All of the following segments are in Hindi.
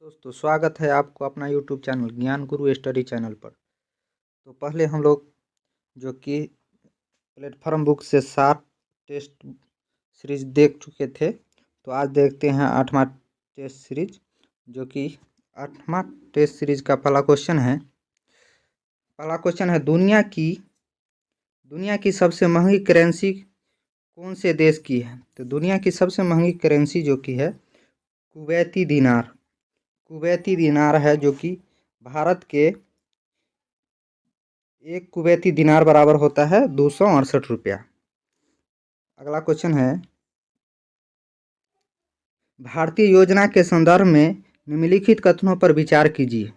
दोस्तों स्वागत है आपको अपना यूट्यूब चैनल ज्ञान गुरु स्टडी चैनल पर। तो पहले हम लोग जो कि प्लेटफॉर्म बुक से 7 टेस्ट सीरीज देख चुके थे, तो आज देखते हैं 8वां टेस्ट सीरीज। जो कि 8वां टेस्ट सीरीज का पहला क्वेश्चन है दुनिया की सबसे महंगी करेंसी कौन से देश की है। तो दुनिया की सबसे महंगी करेंसी जो कि है कुवैती दिनार है, जो कि भारत के एक कुवैती दिनार बराबर होता है 268 रुपया। अगला क्वेश्चन है, भारतीय योजना के संदर्भ में निम्नलिखित कथनों पर विचार कीजिए।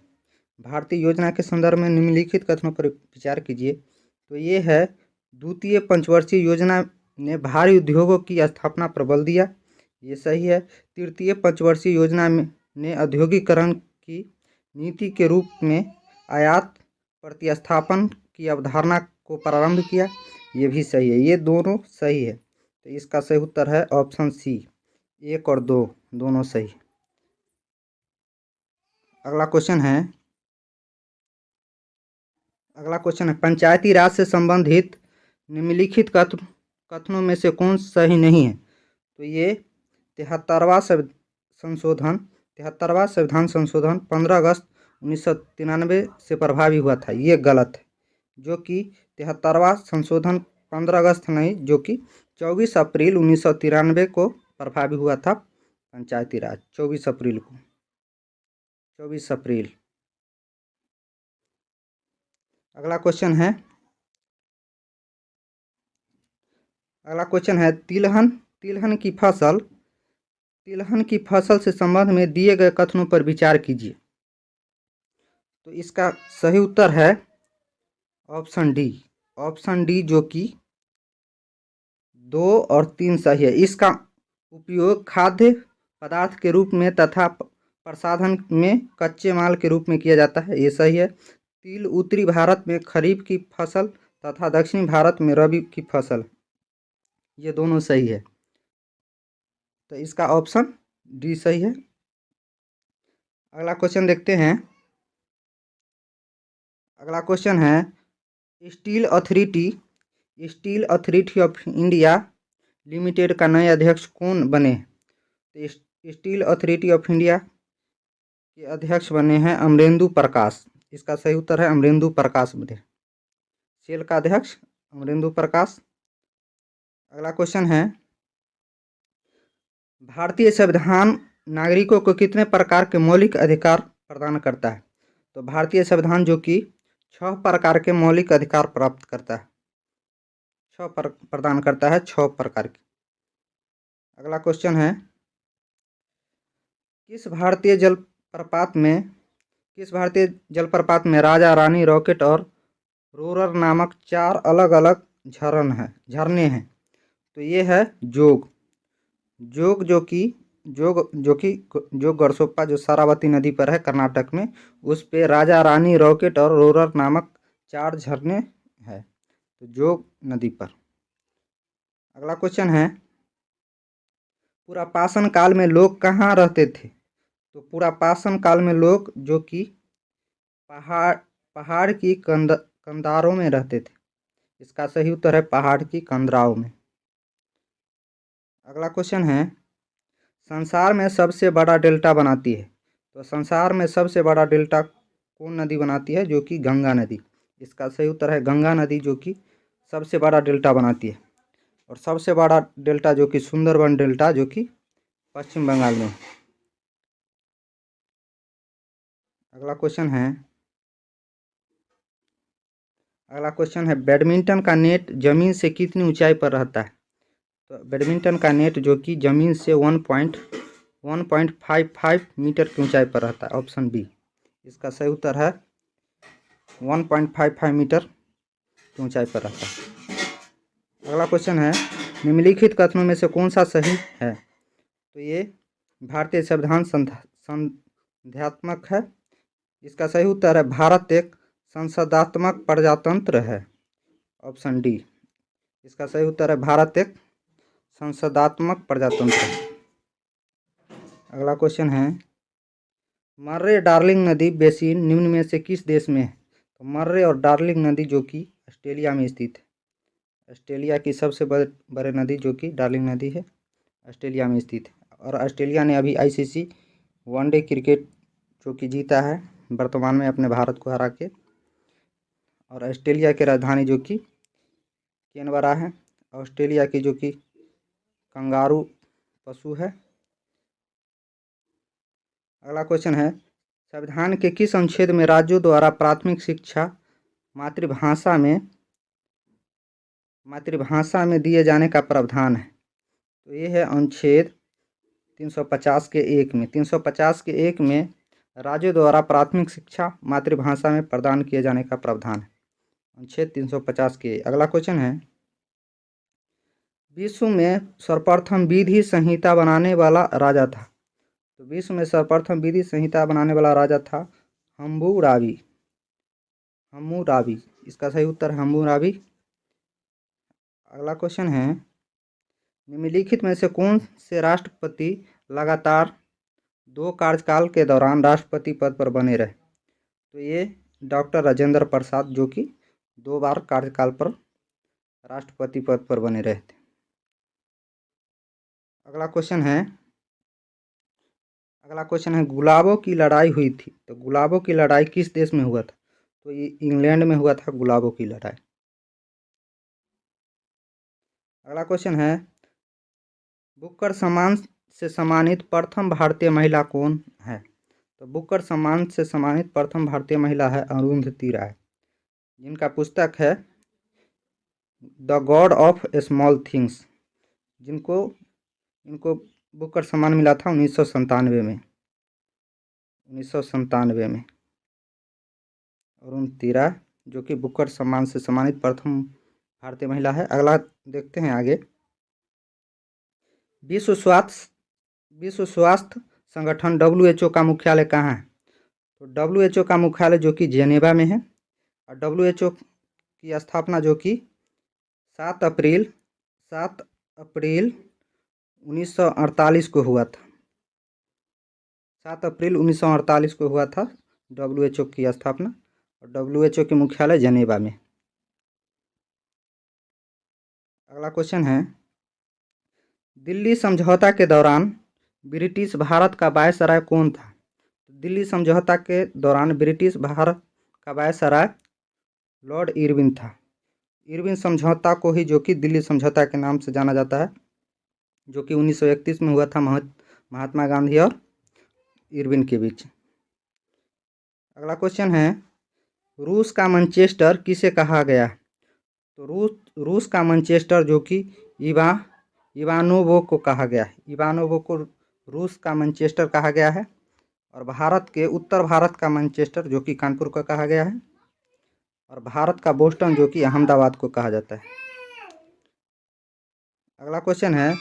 भारतीय योजना के संदर्भ में निम्नलिखित कथनों पर विचार कीजिए। तो ये है, द्वितीय पंचवर्षीय योजना ने भारी उद्योगों की स्थापना पर बल दिया, ये सही है। तृतीय पंचवर्षीय योजना ने औद्योगिकरण की नीति के रूप में आयात प्रतिस्थापन की अवधारणा को प्रारंभ किया, ये भी सही है। ये दोनों सही है, तो इसका सही उत्तर है ऑप्शन सी, 1 और 2 दोनों सही। अगला क्वेश्चन है, पंचायती राज से संबंधित निम्नलिखित कथनों में से कौन सही नहीं है। तो ये 73वां संविधान संशोधन 15 अगस्त 1993 से प्रभावी हुआ था, ये गलत है। जो कि 73वां संशोधन 15 अगस्त नहीं, जो कि 24 अप्रैल 1993 को प्रभावी हुआ था पंचायती राज, 24 अप्रैल। अगला क्वेश्चन है, तिलहन की फसल से संबंध में दिए गए कथनों पर विचार कीजिए। तो इसका सही उत्तर है ऑप्शन डी, जो कि 2 और 3 सही है। इसका उपयोग खाद्य पदार्थ के रूप में तथा प्रसाधन में कच्चे माल के रूप में किया जाता है, ये सही है। तिल उत्तरी भारत में खरीफ की फसल तथा दक्षिणी भारत में रबी की फसल, ये दोनों सही है। तो इसका ऑप्शन डी सही है। अगला क्वेश्चन देखते हैं। अगला क्वेश्चन है, steel authority of India limited का नए अध्यक्ष कौन बने। तो स्टील अथॉरिटी ऑफ इंडिया के अध्यक्ष बने हैं अमरेंदु प्रकाश, इसका सही उत्तर है अमरेंदु प्रकाश बने सेल का अध्यक्ष अमरेंदु प्रकाश। अगला क्वेश्चन है, भारतीय संविधान नागरिकों को कितने प्रकार के मौलिक अधिकार प्रदान करता है। तो भारतीय संविधान जो कि 6 प्रकार के मौलिक अधिकार प्रदान करता है, 6 प्रकार के। अगला क्वेश्चन है, किस भारतीय जलप्रपात में राजा रानी रॉकेट और रोरर नामक 4 अलग अलग झरने हैं। तो ये है जोग, जो गरसोप्पा जो सारावती नदी पर है कर्नाटक में, उस पे राजा रानी रॉकेट और रोरर नामक 4 झरने हैं, तो जोग नदी पर। अगला क्वेश्चन है, पुरापाषाण काल में लोग कहाँ रहते थे। तो पुरापाषाण काल में लोग जो कि पहाड़ की कंदारों में रहते थे, इसका सही उत्तर है पहाड़ की कंदराओं में। अगला क्वेश्चन है, संसार में सबसे बड़ा डेल्टा बनाती है। तो संसार में सबसे बड़ा डेल्टा कौन नदी बनाती है, जो कि गंगा नदी, इसका सही उत्तर है गंगा नदी, जो कि सबसे बड़ा डेल्टा बनाती है। और सबसे बड़ा डेल्टा जो कि सुंदरबन डेल्टा, जो कि पश्चिम बंगाल में। अगला क्वेश्चन है, बैडमिंटन का नेट जमीन से कितनी ऊंचाई पर रहता है। तो बैडमिंटन का नेट जो कि जमीन से 1.55 मीटर की ऊंचाई पर रहता है, ऑप्शन बी, इसका सही उत्तर है 1.55 मीटर की ऊंचाई पर रहता है। अगला क्वेश्चन है, निम्नलिखित कथनों में से कौन सा सही है। तो ये भारतीय संविधान संध्यात्मक है, इसका सही उत्तर है भारत एक संसदात्मक प्रजातंत्र है, ऑप्शन डी, इसका सही उत्तर है भारत एक संसदात्मक प्रजातंत्र है। अगला क्वेश्चन है, मर्रे डार्लिंग नदी बेसिन निम्न में से किस देश में है? तो मर्रे और डार्लिंग नदी जो कि ऑस्ट्रेलिया में स्थित है। ऑस्ट्रेलिया की सबसे बड़ी नदी जो कि डार्लिंग नदी है, ऑस्ट्रेलिया में स्थित है। और ऑस्ट्रेलिया ने अभी आईसीसी वनडे क्रिकेट जो कि जीता है वर्तमान में अपने भारत को हरा के। और ऑस्ट्रेलिया की राजधानी जो कि कैनबरा है। ऑस्ट्रेलिया की जो कि कंगारू पशु है। अगला क्वेश्चन है, संविधान के किस अनुच्छेद में राज्यों द्वारा प्राथमिक शिक्षा मातृभाषा में दिए जाने का प्रावधान है? तो ये है अनुच्छेद 350 के 1 में। 350 के 1 में राज्यों द्वारा प्राथमिक शिक्षा मातृभाषा में प्रदान किए जाने का प्रावधान है, अनुच्छेद 350 के। अगला क्वेश्चन है, विश्व में सर्वप्रथम विधि संहिता बनाने वाला राजा था? तो विश्व में सर्वप्रथम विधि संहिता बनाने वाला राजा था हम्मुराबी। इसका सही उत्तर है हम्मुराबी। अगला क्वेश्चन है, निम्नलिखित में से कौन से राष्ट्रपति लगातार 2 कार्यकाल के दौरान राष्ट्रपति पद पर बने रहे? तो ये डॉक्टर राजेंद्र प्रसाद जो कि 2 बार कार्यकाल पर राष्ट्रपति पद पर बने रहे थे। अगला क्वेश्चन है, गुलाबों की लड़ाई हुई थी। तो गुलाबों की लड़ाई किस देश में हुआ था? तो ये इंग्लैंड में हुआ था गुलाबों की लड़ाई। अगला क्वेश्चन है, बुकर सम्मान से सम्मानित प्रथम भारतीय महिला कौन है? तो बुकर सम्मान से सम्मानित प्रथम भारतीय महिला है अरुंधति राय, जिनका पुस्तक है the God of small things, इनको बुकर सम्मान मिला था 1997 में। अरुंधति राय जो कि बुकर सम्मान से सम्मानित प्रथम भारतीय महिला है। अगला देखते हैं आगे, विश्व स्वास्थ्य संगठन WHO का मुख्यालय कहाँ है? तो WHO का मुख्यालय जो कि जेनेवा में है। और WHO की स्थापना जो कि 7 अप्रैल 1948 को हुआ था। 7 अप्रैल 1948 को हुआ था WHO की स्थापना। और WHO के मुख्यालय जेनेवा में। अगला क्वेश्चन है, दिल्ली समझौता के दौरान ब्रिटिश भारत का वायसराय कौन था? दिल्ली समझौता के दौरान ब्रिटिश भारत का वायसराय लॉर्ड इरविन था। इरविन समझौता को ही जो कि दिल्ली समझौता के नाम से जाना जाता है, जो कि 1931 में हुआ था महात्मा गांधी और इरविन के बीच। अगला क्वेश्चन है, रूस का मैनचेस्टर किसे कहा गया? तो रूस का मैनचेस्टर जो कि इवानोवो को कहा गया है। इवानोवो को रूस का मैनचेस्टर कहा गया है। और भारत के उत्तर भारत का मैनचेस्टर जो कि कानपुर को कहा गया है। और भारत का बोस्टन जो कि अहमदाबाद को कहा जाता है। अगला क्वेश्चन है,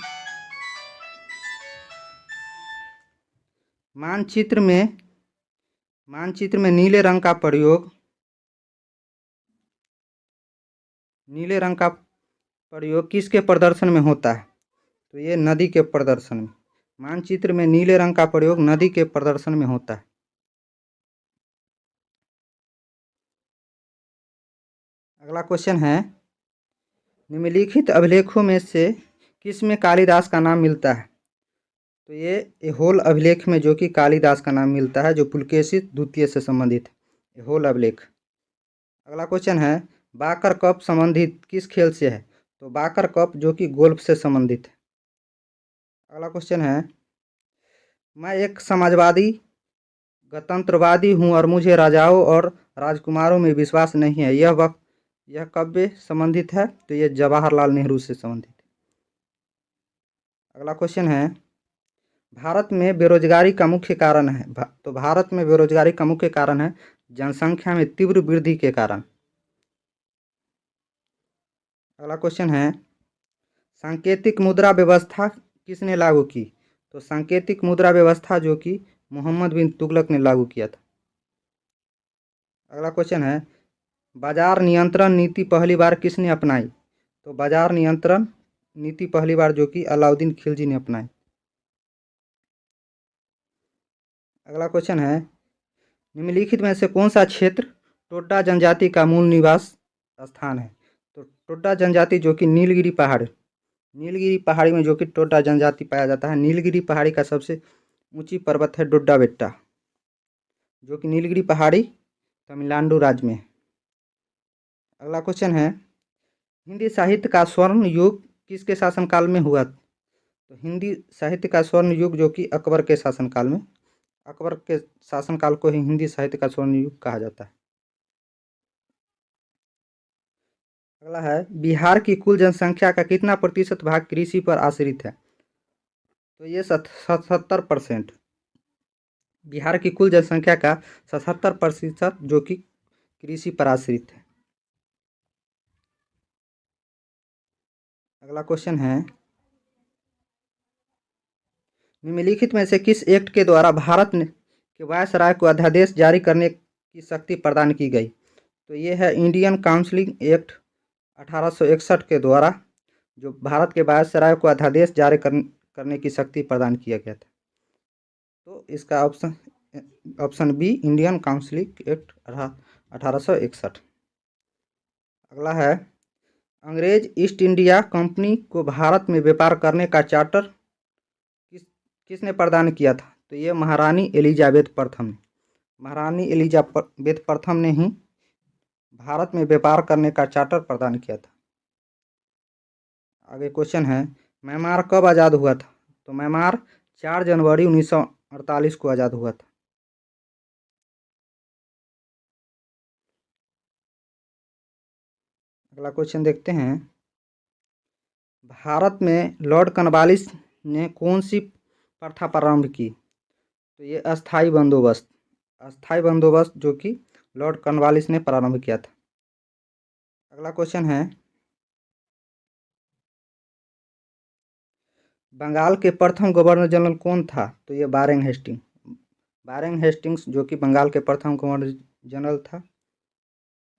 मानचित्र में नीले रंग का प्रयोग किसके प्रदर्शन में होता है? तो ये नदी के प्रदर्शन में। मानचित्र में नीले रंग का प्रयोग नदी के प्रदर्शन में होता है। अगला क्वेश्चन है, निम्नलिखित अभिलेखों में से किसमें कालिदास का नाम मिलता है? तो ये एहोल अभिलेख में जो कि कालिदास का नाम मिलता है, जो पुलकेशिन द्वितीय से संबंधित है, एहोल अभिलेख। अगला क्वेश्चन है, बाकर कप संबंधित किस खेल से है? तो बाकर कप जो कि गोल्फ से संबंधित है। अगला क्वेश्चन है, मैं एक समाजवादी गणतंत्रवादी हूँ और मुझे राजाओं और राजकुमारों में विश्वास नहीं है, यह कब संबंधित है? तो यह जवाहरलाल नेहरू से संबंधित है। अगला क्वेश्चन है, भारत में बेरोजगारी का मुख्य कारण है? तो भारत में बेरोजगारी का मुख्य कारण है जनसंख्या में तीव्र वृद्धि के कारण। अगला क्वेश्चन है, सांकेतिक मुद्रा व्यवस्था किसने लागू की? तो सांकेतिक मुद्रा व्यवस्था जो कि मोहम्मद बिन तुगलक ने लागू किया था। अगला क्वेश्चन है, बाजार नियंत्रण नीति पहली बार किसने अपनाई? तो बाजार नियंत्रण नीति पहली बार जो कि अलाउद्दीन खिलजी ने अपनाई। अगला क्वेश्चन है, निम्नलिखित में से कौन सा क्षेत्र टोडा जनजाति का मूल निवास स्थान है? तो टोडा जनजाति जो कि नीलगिरी पहाड़ी में जो कि टोडा जनजाति पाया जाता है। नीलगिरी पहाड़ी का सबसे ऊंची पर्वत है डोडा बेट्टा, जो कि नीलगिरी पहाड़ी तमिलनाडु राज्य में। अगला क्वेश्चन है, हिंदी साहित्य का स्वर्ण युग किसके शासनकाल में हुआ? तो हिंदी साहित्य का स्वर्ण युग जो कि अकबर के शासनकाल में, अकबर के शासनकाल को ही हिंदी साहित्य का स्वर्ण युग कहा जाता है। अगला है, बिहार की कुल जनसंख्या का कितना प्रतिशत भाग कृषि पर आश्रित है? तो ये 77%। बिहार की कुल जनसंख्या का 77% जो कि कृषि पर आश्रित है। अगला क्वेश्चन है, निम्नलिखित में से किस एक्ट के द्वारा भारत के वायसराय को अध्यादेश जारी करने की शक्ति प्रदान की गई? तो ये है इंडियन काउंसिलिंग एक्ट 1861 के द्वारा जो भारत के वायसराय को अध्यादेश जारी करने की शक्ति प्रदान किया गया था। तो इसका option B Indian councils act 1861। अगला है, अंग्रेज ईस्ट इंडिया कंपनी को भारत में व्यापार करने का चार्टर किसने प्रदान किया था? तो ये महारानी एलिजाबेथ प्रथम ने, महारानी एलिजाबेथ प्रथम ने ही भारत में व्यापार करने का चार्टर प्रदान किया था। आगे क्वेश्चन है, म्यांमार कब आज़ाद हुआ था? तो म्यांमार 4 जनवरी 1948 को आज़ाद हुआ था। अगला क्वेश्चन देखते हैं, भारत में लॉर्ड कॉर्नवालिस ने कौन सी प्रथा प्रारंभ की? तो ये अस्थाई बंदोबस्त जो कि लॉर्ड कॉर्नवालिस ने प्रारंभ किया था। अगला क्वेश्चन है, बंगाल के प्रथम गवर्नर जनरल कौन था? तो ये बारेंग हेस्टिंग्स जो कि बंगाल के प्रथम गवर्नर जनरल था।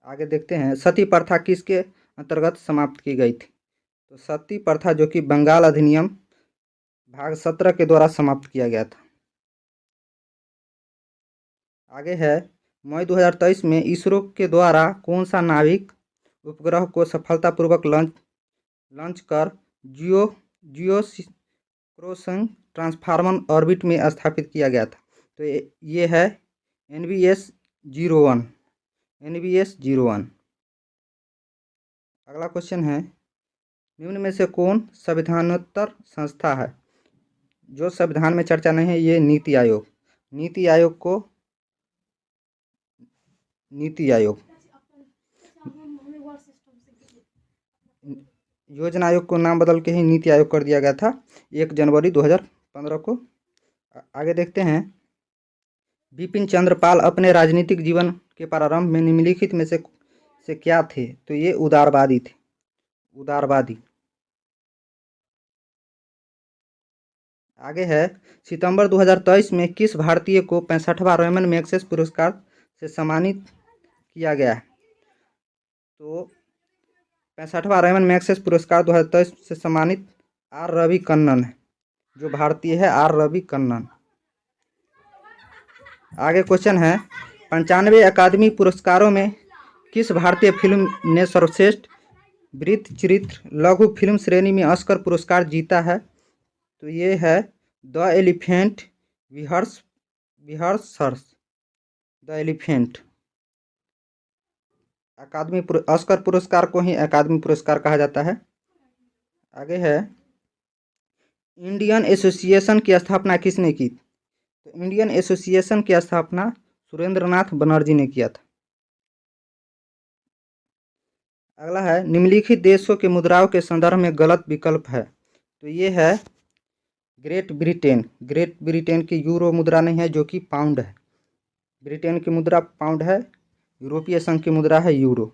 आगे देखते हैं, सती प्रथा किसके अंतर्गत समाप्त की गई थी? तो सती प्रथा जो कि बंगाल अधिनियम भाग 17 के द्वारा समाप्त किया गया था। आगे है, मई 2023 में इसरो के द्वारा कौन सा नाभिक उपग्रह को सफलतापूर्वक लॉन्च कर जियोक्रोसिंग ट्रांसफॉर्मर ऑर्बिट में स्थापित किया गया था? तो ये है NVS 01। अगला क्वेश्चन है, निम्न में से कौन संविधानोत्तर संस्था है? जो संविधान में चर्चा नहीं है, ये नीति आयोग योजना आयोग को नाम बदल के ही नीति आयोग कर दिया गया था 1 जनवरी 2015 को। आगे देखते हैं, बिपिन चंद्र पाल अपने राजनीतिक जीवन के प्रारंभ में निम्नलिखित में से क्या थे? तो ये उदारवादी थे। आगे है, सितंबर 2023 में किस भारतीय को 65वां रेमन मैग्सेसे पुरस्कार से सम्मानित किया गया है? तो 65वां रेमन मैग्सेसे पुरस्कार 2023 से सम्मानित आर रवि कन्नन है, जो भारतीय है आर रवि कन्नन। आगे क्वेश्चन है, 95 अकादमी पुरस्कारों में किस भारतीय फिल्म ने सर्वश्रेष्ठ वृत्त चरित्र लघु फिल्म श्रेणी में ऑस्कर पुरस्कार जीता है? तो ये है the elephant the elephant. Oscar पुरस्कार को ही अकादमी पुरस्कार कहा जाता है। आगे है, इंडियन एसोसिएशन की स्थापना किसने की? तो इंडियन एसोसिएशन की स्थापना सुरेंद्रनाथ बनर्जी ने किया था। अगला है, निम्नलिखित देशों के मुद्राओं के संदर्भ में गलत विकल्प है। तो ये है ग्रेट ब्रिटेन की यूरो मुद्रा नहीं है, जो कि पाउंड है। ब्रिटेन की मुद्रा पाउंड है, यूरोपीय संघ की मुद्रा है यूरो।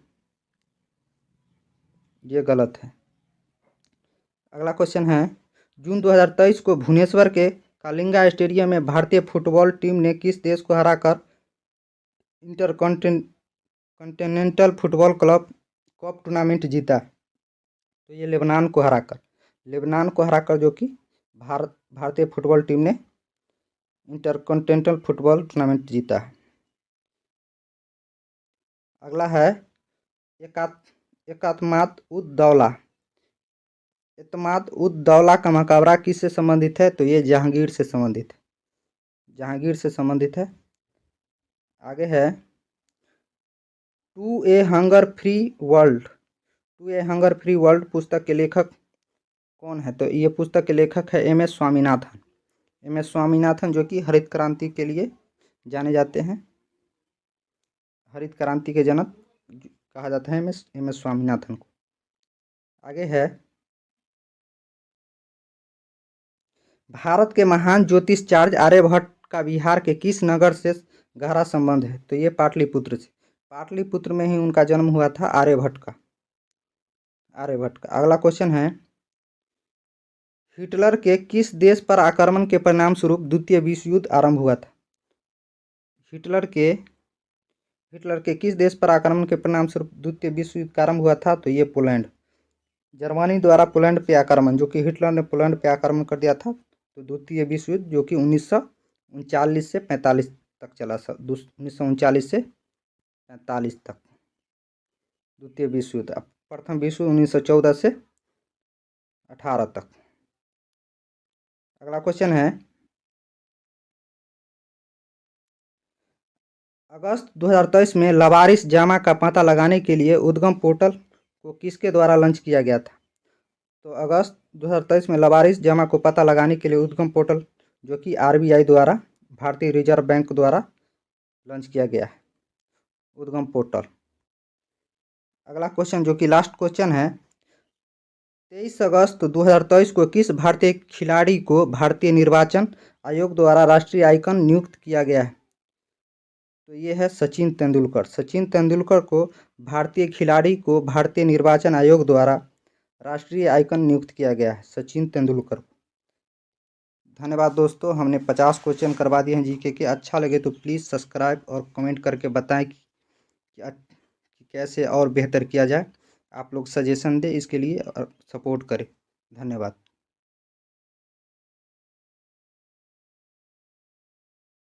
ये गलत है। अगला क्वेश्चन है, जून 2023 को भुवनेश्वर के कलिंगा स्टेडियम में भारतीय फुटबॉल टीम ने किस देश को हराकर intercontinental football club cup tournament जीता? तो ये लेबनान को हराकर जो कि भारतीय फुटबॉल टीम ने इंटरकॉन्टिनेंटल फुटबॉल टूर्नामेंट जीता है। अगला है एकात्माद उद दौला। एतमाद उद दौला का मकबरा किससे संबंधित है? तो ये जहांगीर से संबंधित है, जहांगीर से संबंधित है। आगे है to a hunger free world. To a hunger free world पुस्तक के लेखक कौन है? तो ये पुस्तक के लेखक है M S Swaminathan. M S Swaminathan जो कि हरित क्रांति के लिए जाने जाते हैं, हरित क्रांति के जनक कहा जाता है एम एस स्वामीनाथन को। आगे है भारत के महान ज्योतिषाचार्य आर्यभट्ट का बिहार के किस नगर से गहरा संबंध है? तो ये पाटलिपुत्र से, पाटलिपुत्र में ही उनका जन्म हुआ था आर्यभट्ट का। अगला क्वेश्चन है हिटलर के किस देश पर आक्रमण के परिणाम स्वरूप द्वितीय विश्व युद्ध आरंभ हुआ था? हिटलर के किस देश पर आक्रमण के परिणाम स्वरूप द्वितीय विश्व युद्ध आरंभ हुआ था? तो ये पोलैंड, जर्मनी द्वारा पोलैंड पे आक्रमण, जो कि हिटलर ने पोलैंड पे आक्रमण कर दिया था। तो द्वितीय विश्व युद्ध जो कि 1939 से 45 तक चला, 1939 से 45 तक द्वितीय विश्व युद्ध। प्रथम विश्व 1914 से 18 तक। अगला क्वेश्चन है अगस्त 2023 में लवारिस जामा का पता लगाने के लिए उद्गम पोर्टल को किसके द्वारा लॉन्च किया गया था? तो अगस्त 2023 में लवारिस जामा को पता लगाने के लिए उद्गम पोर्टल जो कि आरबीआई द्वारा, भारतीय रिजर्व बैंक द्वारा लॉन्च किया गया है, उद्गम पोर्टल। अगला क्वेश्चन जो कि लास्ट क्वेश्चन है 23 अगस्त 2023 को किस भारतीय खिलाड़ी को भारतीय निर्वाचन आयोग द्वारा राष्ट्रीय आइकन नियुक्त किया गया है? तो ये है सचिन तेंदुलकर। सचिन तेंदुलकर को भारतीय खिलाड़ी को भारतीय निर्वाचन आयोग द्वारा राष्ट्रीय आइकन नियुक्त किया गया है, सचिन तेंदुलकर को। धन्यवाद दोस्तों, हमने 50 क्वेश्चन करवा दिए हैं जीके के। अच्छा लगे तो प्लीज़ सब्सक्राइब और कमेंट करके बताएं कि कैसे और बेहतर किया जाए। आप लोग सजेशन दें इसके लिए और सपोर्ट करें। धन्यवाद।